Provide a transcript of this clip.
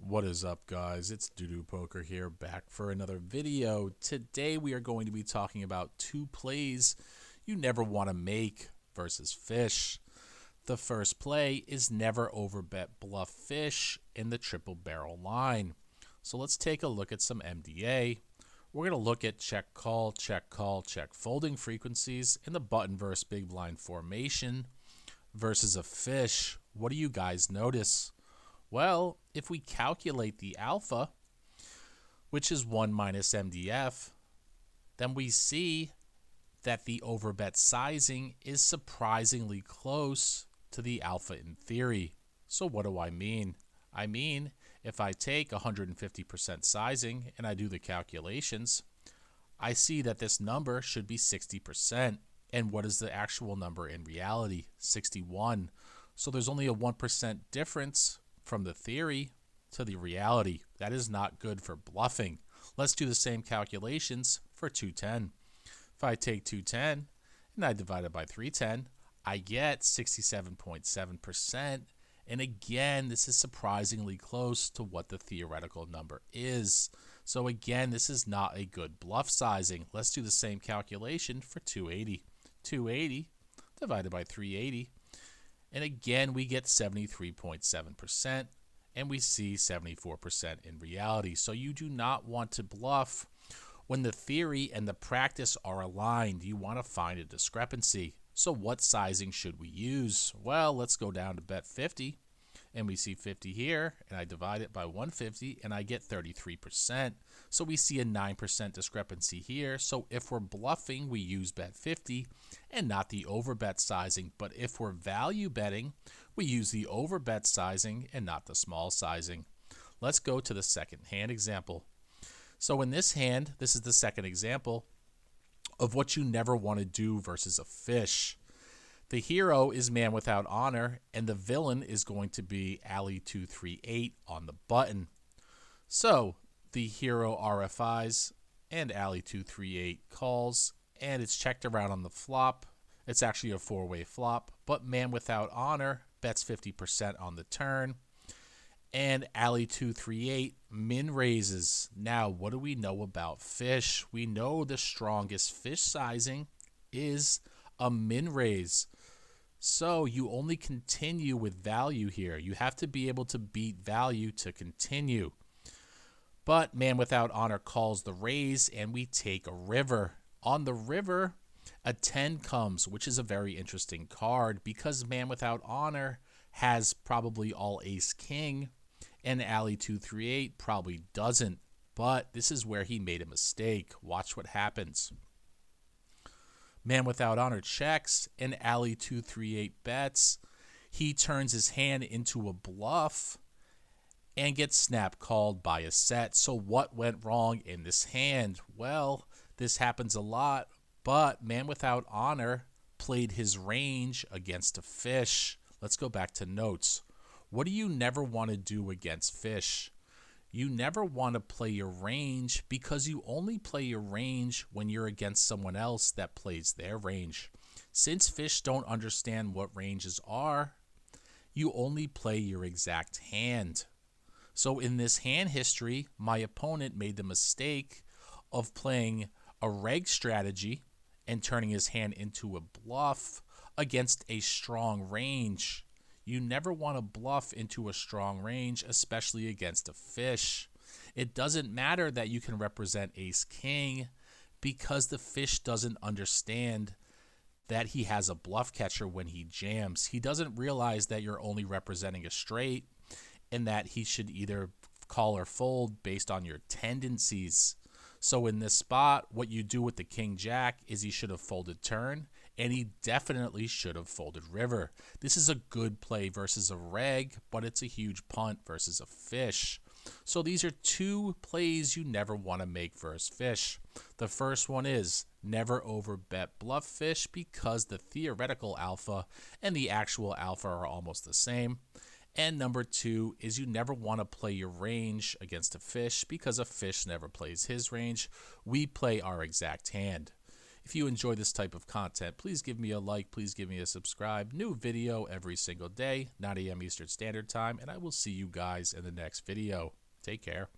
What is up, guys? It's Doodoo Poker here, back for another video. Today we are going to be talking about two plays you never want to make versus fish. The first play is never overbet bluff fish in the triple barrel line. So let's take a look at some MDA. We're going to look at check call, check folding frequencies in the button versus big blind formation versus a fish. What do you guys notice? Well, if we calculate the alpha, which is 1 minus MDF, then we see that the overbet sizing is surprisingly close to the alpha in theory. So what do I mean? I mean, if I take 150% sizing and I do the calculations, I see that this number should be 60%. And what is the actual number in reality? 61. So there's only a 1% difference from the theory to the reality. That is not good for bluffing. Let's do the same calculations for 210. If I take 210 and I divide it by 310, I get 67.7%. And again, this is surprisingly close to what the theoretical number is. So again, this is not a good bluff sizing. Let's do the same calculation for 280. 280 divided by 380. And again, we get 73.7%, and we see 74% in reality. So you do not want to bluff when the theory and the practice are aligned. You want to find a discrepancy. So what sizing should we use? Well, let's go down to bet 50, and we see 50 here, and I divide it by 150, and I get 33%. So we see a 9% discrepancy here. So if we're bluffing, we use bet 50 and not the overbet sizing. But if we're value betting, we use the overbet sizing and not the small sizing. Let's go to the second hand example. So in this hand, this is the second example of what you never want to do versus a fish. The hero is man without honor, and the villain is going to be alley 238 on the button. So the hero RFIs and alley 238 calls, and it's checked around on the flop. It's actually a four-way flop, but man without honor bets 50% on the turn, and alley 238 min raises. Now, what do we know about fish? We know the strongest fish sizing is a min raise. So you only continue with value here. You have to be able to beat value to continue. But man without honor calls the raise, and we take a river. On the river, a 10 comes, which is a very interesting card because man without honor has probably all ace king, and alley 238 probably doesn't. But this is where he made a mistake. Watch what happens. Man without honor checks, and alley 238 bets. He turns his hand into a bluff and gets snap called by a set. So what went wrong in this hand? Well, this happens a lot, but man without honor played his range against a fish. Let's go back to notes. What do you never want to do against fish? You never want to play your range because you only play your range when you're against someone else that plays their range. Since fish don't understand what ranges are, you only play your exact hand. So in this hand history, my opponent made the mistake of playing a reg strategy and turning his hand into a bluff against a strong range. You never want to bluff into a strong range, especially against a fish. It doesn't matter that you can represent ace king because the fish doesn't understand that he has a bluff catcher when he jams. He doesn't realize that you're only representing a straight and that he should either call or fold based on your tendencies. So in this spot, what you do with the king jack is he should have folded turn, and he definitely should have folded river. This is a good play versus a reg, but it's a huge punt versus a fish. So these are two plays you never want to make versus fish. The first one is never overbet bluff fish because the theoretical alpha and the actual alpha are almost the same. And number two is you never want to play your range against a fish because a fish never plays his range. We play our exact hand. If you enjoy this type of content, please give me a like, please give me a subscribe. New video every single day, 9 a.m. Eastern Standard Time, and I will see you guys in the next video. Take care.